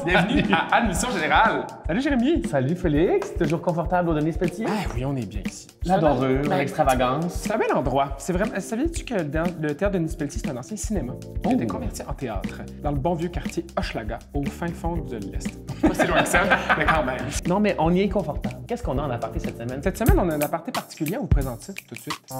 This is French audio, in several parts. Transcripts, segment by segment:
bienvenue à Admission Générale. Salut Jérémy. Salut Félix, toujours confortable au Denis Pelletier? Ah oui, on est bien ici. La dorure, l'extravagance. C'est un bel endroit. C'est vraiment. Savais-tu que le théâtre Denis Pelletier, c'est un ancien cinéma qui a été converti en théâtre dans le bon vieux quartier Hochelaga, au fin fond de l'Est. Pas si loin que ça, mais quand même. Non, mais on y est confortable. Qu'est-ce qu'on a en aparté cette semaine? Cette semaine, on a un aparté particulier à vous présenter tout de suite.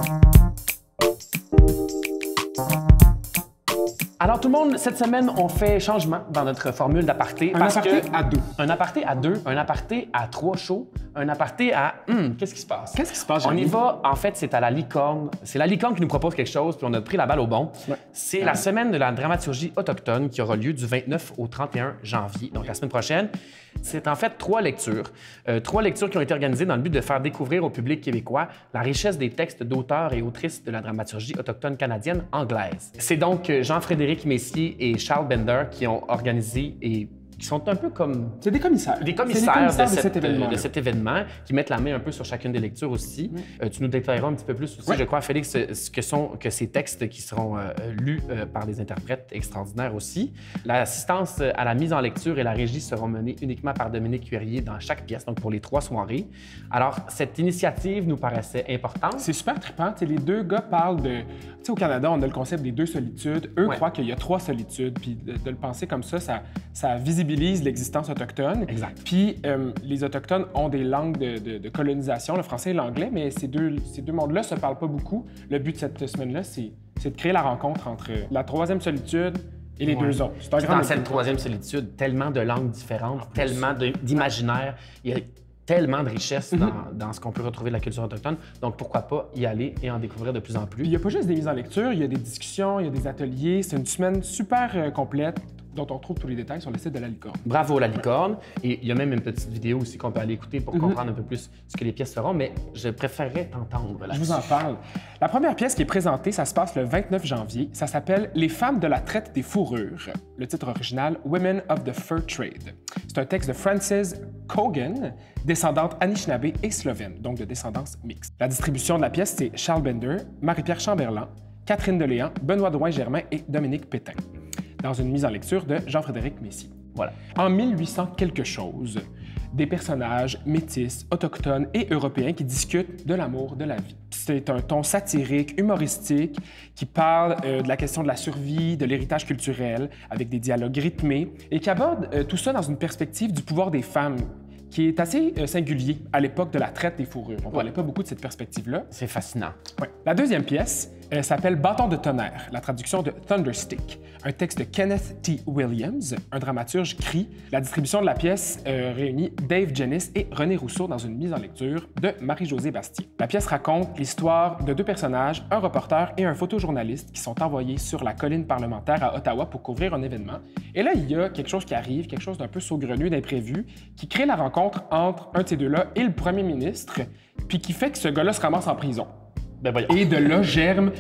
Alors tout le monde, cette semaine, on fait changement dans notre formule d'aparté. Un aparté à deux. Un aparté à deux, un aparté à 3 shows, un aparté à... qu'est-ce qui se passe? Qu'est-ce qui se passe, On y Jérémy? va, en fait, c'est à la Licorne. C'est la Licorne qui nous propose quelque chose, puis on a pris la balle au bon. Ouais. C'est la semaine de la dramaturgie autochtone qui aura lieu du 29 au 31 janvier, donc la semaine prochaine. C'est en fait 3 lectures. 3 lectures qui ont été organisées dans le but de faire découvrir au public québécois la richesse des textes d'auteurs et autrices de la dramaturgie autochtone canadienne anglaise. C'est donc Jean-Frédéric Messier et Charles Bender qui ont organisé et qui sont un peu comme... C'est des commissaires. Des commissaires de cet événement, qui mettent la main un peu sur chacune des lectures aussi. Tu nous détailleras un petit peu plus aussi, je crois, Félix, que ces textes qui seront lus par des interprètes extraordinaires aussi. L'assistance à la mise en lecture et la régie seront menées uniquement par Dominique Cuerrier dans chaque pièce, donc pour les 3 soirées. Alors, cette initiative nous paraissait importante. C'est super trippant. T'sais, les deux gars parlent de... Tu sais, au Canada, on a le concept des 2 solitudes. Eux croient qu'il y a 3 solitudes. Puis de le penser comme ça visibilise l'existence autochtone. Exact. Puis les Autochtones ont des langues de colonisation, le français et l'anglais, mais ces deux mondes-là se parlent pas beaucoup. Le but de cette semaine-là, c'est de créer la rencontre entre la 3e solitude et les 2 autres. C'est un grand Dans cette 3e solitude, tellement de langues différentes, tellement d'imaginaire. Il y a tellement de richesse dans ce qu'on peut retrouver de la culture autochtone. Donc, pourquoi pas y aller et en découvrir de plus en plus? Puis il n'y a pas juste des mises en lecture, il y a des discussions, il y a des ateliers. C'est une semaine super complète dont on trouve tous les détails sur le site de la Licorne. Bravo la Licorne. Et il y a même une petite vidéo aussi qu'on peut aller écouter pour comprendre un peu plus ce que les pièces seront, mais je préférerais t'entendre là-dessus. Je vous en parle. La première pièce qui est présentée, ça se passe le 29 janvier. Ça s'appelle « Les femmes de la traite des fourrures ». Le titre original « Women of the Fur Trade ». C'est un texte de Frances Cogan, descendante Anishinaabe et slovène, donc de descendance mixte. La distribution de la pièce, c'est Charles Bender, Marie-Pierre Chamberlain, Catherine Deléan, Benoît Drouin-Germain et Dominique Pétain, dans une mise en lecture de Jean-Frédéric Messier. Voilà. En 1800 quelque chose, des personnages métis, autochtones et européens qui discutent de l'amour, de la vie. C'est un ton satirique, humoristique, qui parle de la question de la survie, de l'héritage culturel, avec des dialogues rythmés, et qui aborde tout ça dans une perspective du pouvoir des femmes, qui est assez singulier à l'époque de la traite des fourrures. On ne parlait pas beaucoup de cette perspective-là. C'est fascinant. Ouais. La deuxième pièce s'appelle « Bâton de tonnerre », la traduction de « Thunderstick », un texte de Kenneth T. Williams, un dramaturge cri. La distribution de la pièce réunit Dave Jennis et René Rousseau dans une mise en lecture de Marie-Josée Bastier. La pièce raconte l'histoire de 2 personnages, un reporter et un photojournaliste qui sont envoyés sur la colline parlementaire à Ottawa pour couvrir un événement. Et là, il y a quelque chose qui arrive, quelque chose d'un peu saugrenu, d'imprévu, qui crée la rencontre entre un de ces deux-là et le premier ministre, puis qui fait que ce gars-là se ramasse en prison. Ben voyons. Et de là germe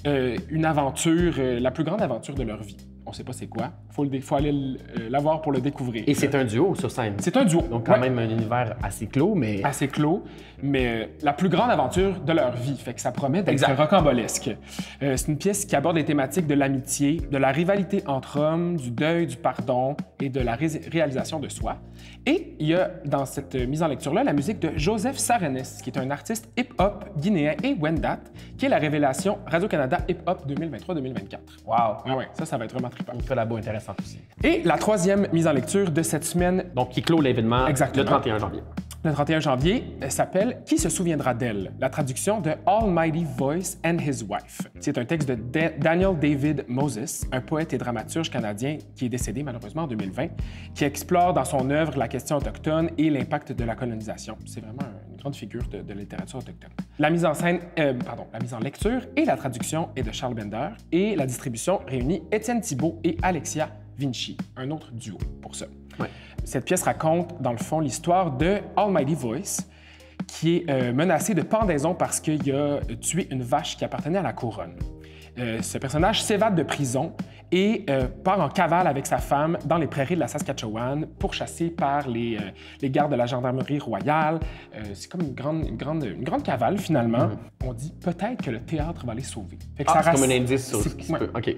une aventure, la plus grande aventure de leur vie. On ne sait pas c'est quoi. Il faut aller la voir pour le découvrir. Et c'est un duo sur scène. C'est un duo. Donc quand même un univers assez clos, mais... Assez clos, mais la plus grande aventure de leur vie. Fait que ça promet d'être rocambolesque. C'est une pièce qui aborde les thématiques de l'amitié, de la rivalité entre hommes, du deuil, du pardon et de la réalisation de soi. Et il y a dans cette mise en lecture-là la musique de Joseph Sarenes, qui est un artiste hip-hop guinéen et Wendat, qui est la révélation Radio-Canada hip-hop 2023-2024. Wow! Ah ouais, ça va être vraiment trippant. Une collabo intéressante aussi. Et la 3e mise en lecture de cette semaine, Donc, qui clôt l'événement le 31 janvier. Le 31 janvier, s'appelle « Qui se souviendra d'elle ?» La traduction de Almighty Voice and His Wife. C'est un texte de Daniel David Moses, un poète et dramaturge canadien qui est décédé malheureusement en 2020, qui explore dans son œuvre la question autochtone et l'impact de la colonisation. C'est vraiment une grande figure de la littérature autochtone. La mise en lecture et la traduction est de Charles Bender et la distribution réunit Étienne Thibault et Alexia Vinci, un autre duo pour ça. Ouais. Cette pièce raconte, dans le fond, l'histoire de Almighty Voice, qui est menacé de pendaison parce qu'il a tué une vache qui appartenait à la couronne. Ce personnage s'évade de prison et part en cavale avec sa femme dans les prairies de la Saskatchewan, pourchassé par les gardes de la gendarmerie royale. C'est comme une grande cavale, finalement. On dit peut-être que le théâtre va les sauver. C'est comme un indice sur ce qui se peut. OK.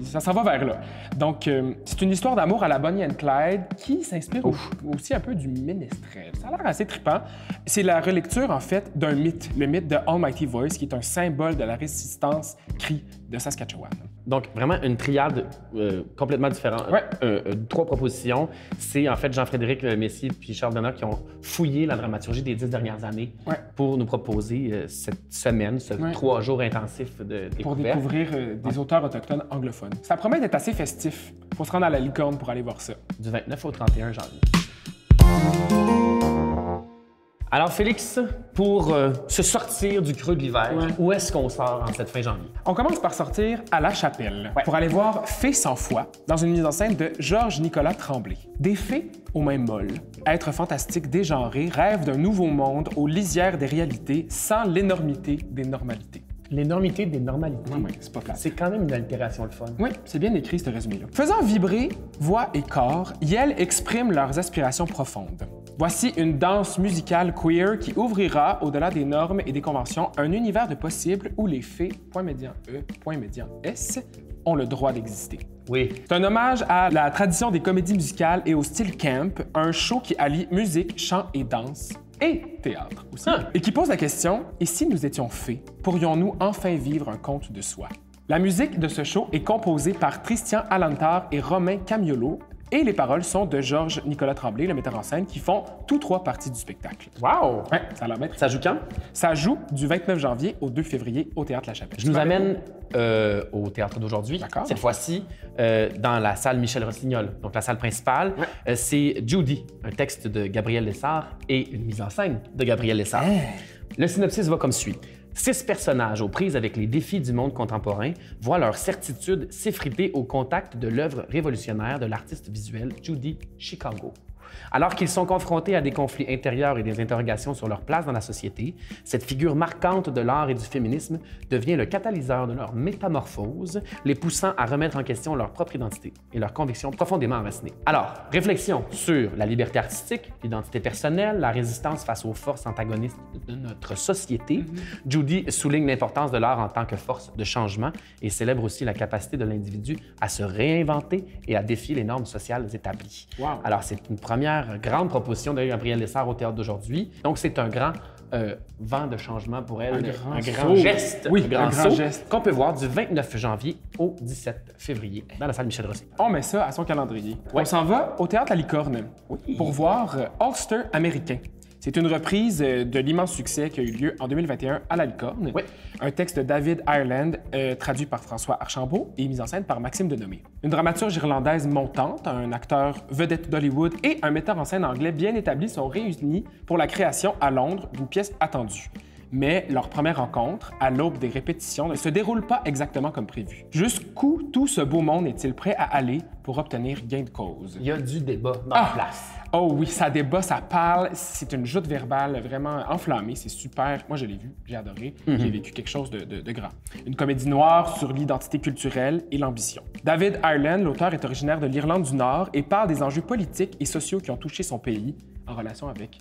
Ça s'en va vers là. Donc, c'est une histoire d'amour à la Bonnie and Clyde qui s'inspire aussi un peu du Ménestrel. Ça a l'air assez trippant. C'est la relecture, en fait, d'un mythe, le mythe de Almighty Voice, qui est un symbole de la résistance cri de Saskatchewan. Donc, vraiment une triade complètement différente. Ouais. 3 propositions. C'est en fait Jean-Frédéric Messier puis Charles Bernard qui ont fouillé la dramaturgie des 10 dernières années pour nous proposer cette semaine, ce 3 jours intensifs de découverte. Pour découvrir des auteurs autochtones anglophones. Ça promet d'être assez festif. Il faut se rendre à la Licorne pour aller voir ça. Du 29 au 31 janvier. Alors, Félix, pour se sortir du creux de l'hiver, où est-ce qu'on sort en cette fin janvier? On commence par sortir à La Chapelle pour aller voir Fées sans foi dans une mise en scène de Georges-Nicolas Tremblay. Des fées aux mains molles, êtres fantastiques dégenrés, rêvent d'un nouveau monde aux lisières des réalités sans l'énormité des normalités. L'énormité des normalités. Oui, c'est pas plate. C'est quand même une allitération le fun. Oui, c'est bien écrit, ce résumé-là. Faisant vibrer voix et corps, Yel expriment leurs aspirations profondes. Voici une danse musicale queer qui ouvrira, au-delà des normes et des conventions, un univers de possibles où les fées, point médian E, point médian S, ont le droit d'exister. Oui. C'est un hommage à la tradition des comédies musicales et au style camp, un show qui allie musique, chant et danse, et théâtre aussi, et qui pose la question, et si nous étions fées, pourrions-nous enfin vivre un conte de soi? La musique de ce show est composée par Christian Alantar et Romain Camiolo, et les paroles sont de Georges-Nicolas Tremblay, le metteur en scène, qui font tous 3 parties du spectacle. Wow! Ouais, ça a l'air bête. Ça joue quand? Ça joue du 29 janvier au 2 février au Théâtre La Chapelle. Je nous amène au théâtre d'aujourd'hui. D'accord. Cette fois-ci, dans la salle Michel Rossignol, donc la salle principale. C'est Judy, un texte de Gabriel Lessard et une mise en scène de Gabriel Lessard. Le synopsis va comme suit. 6 personnages aux prises avec les défis du monde contemporain voient leur certitude s'effriter au contact de l'œuvre révolutionnaire de l'artiste visuel Judy Chicago. Alors qu'ils sont confrontés à des conflits intérieurs et des interrogations sur leur place dans la société, cette figure marquante de l'art et du féminisme devient le catalyseur de leur métamorphose, les poussant à remettre en question leur propre identité et leurs convictions profondément enracinées. Alors, réflexion sur la liberté artistique, l'identité personnelle, la résistance face aux forces antagonistes de notre société. Judy souligne l'importance de l'art en tant que force de changement et célèbre aussi la capacité de l'individu à se réinventer et à défier les normes sociales établies. Wow. Alors, c'est une première grande proposition de Gabriel Lessard au théâtre d'aujourd'hui. Donc, c'est un grand vent de changement pour elle, un grand geste, oui, un grand saut geste qu'on peut voir du 29 janvier au 17 février dans la salle Michel Rossignol. On met ça à son calendrier. On s'en va au Théâtre La Licorne pour voir Ulster américain. C'est une reprise de l'immense succès qui a eu lieu en 2021 à La Licorne. Oui. Un texte de David Ireland, traduit par François Archambault et mis en scène par Maxime Denomé. Une dramaturge irlandaise montante, un acteur vedette d'Hollywood et un metteur en scène anglais bien établi sont réunis pour la création à Londres d'une pièce attendue. Mais leur première rencontre, à l'aube des répétitions, ne se déroule pas exactement comme prévu. Jusqu'où tout ce beau monde est-il prêt à aller pour obtenir gain de cause? Il y a du débat dans la place. Oh oui, ça débat, ça parle, c'est une joute verbale vraiment enflammée, c'est super. Moi, je l'ai vu, j'ai adoré, j'ai vécu quelque chose de grand. Une comédie noire sur l'identité culturelle et l'ambition. David Ireland, l'auteur, est originaire de l'Irlande du Nord et parle des enjeux politiques et sociaux qui ont touché son pays en relation avec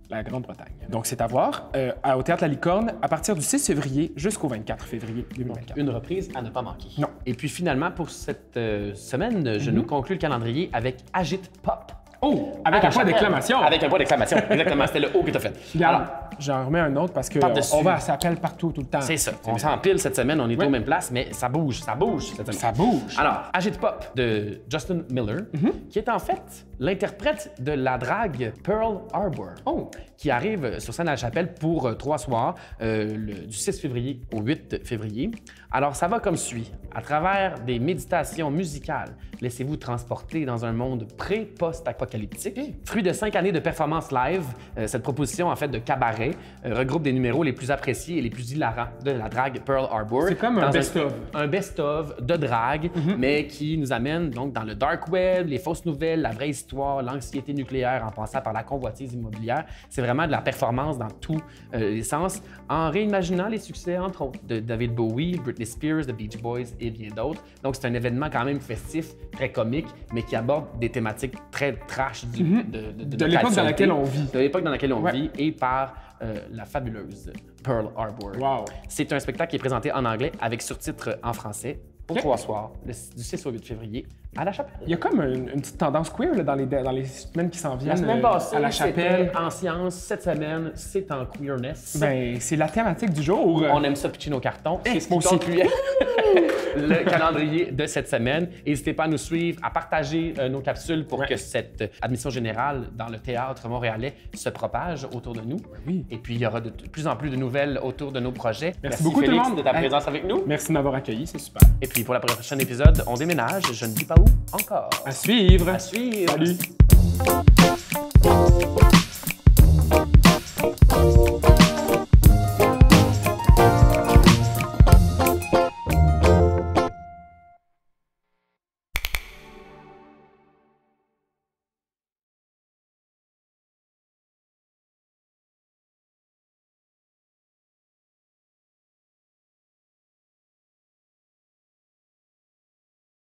la Grande-Bretagne. Donc, c'est à voir au Théâtre La Licorne à partir du 6 février jusqu'au 24 février 2024. Une reprise à ne pas manquer. Non. Et puis finalement, pour cette semaine, je nous conclus le calendrier avec Agite Pop. Oh! Avec un point d'exclamation! Avec un point d'exclamation, exactement. C'était le haut que tu as fait. Regarde, j'en remets un autre parce qu'on va à sa pelle partout tout le temps. C'est ça. On s'empile cette semaine, on est aux mêmes places, mais ça bouge cette semaine. Ça bouge! Alors, Agite Pop de Justin Miller, qui est en fait l'interprète de la drague Pearl Harbor, qui arrive sur scène à la Chapelle pour 3 soirs, du 6 février au 8 février. Alors, ça va comme suit. À travers des méditations musicales, laissez-vous transporter dans un monde pré-post-apocalyptique. Fruit de 5 années de performances live, cette proposition en fait de cabaret séparés, regroupe des numéros les plus appréciés et les plus hilarants de la drague Pearl Harbor. C'est comme un best-of. Un best-of de drague, mais qui nous amène donc dans le dark web, les fausses nouvelles, la vraie histoire, l'anxiété nucléaire en passant par la convoitise immobilière. C'est vraiment de la performance dans tous les sens, en réimaginant les succès, entre autres, de David Bowie, Britney Spears, The Beach Boys et bien d'autres. Donc, c'est un événement quand même festif, très comique, mais qui aborde des thématiques très trash de l'époque dans laquelle on vit. De l'époque dans laquelle on vit et par la fabuleuse Pearl Harbor. Wow. C'est un spectacle qui est présenté en anglais avec surtitres en français pour 3 soirs, du 6 au 8 février, à la Chapelle. Il y a comme une petite tendance queer là, dans les semaines qui s'en viennent. La semaine passée, à la Chapelle. c'était en sciences. Cette semaine, c'est en queerness. Ben, c'est la thématique du jour. On aime ça pitcher nos cartons. C'est ce qui moi aussi. conclut le calendrier de cette semaine. N'hésitez pas à nous suivre, à partager nos capsules pour que cette admission générale dans le théâtre montréalais se propage autour de nous. Oui. Et puis, il y aura de plus en plus de nouvelles autour de nos projets. Merci beaucoup Félix, tout le monde de ta présence avec nous. Merci de m'avoir accueilli, c'est super. Et puis, pour le prochain épisode, on déménage. Je ne dis pas où encore. À suivre. À suivre. Salut.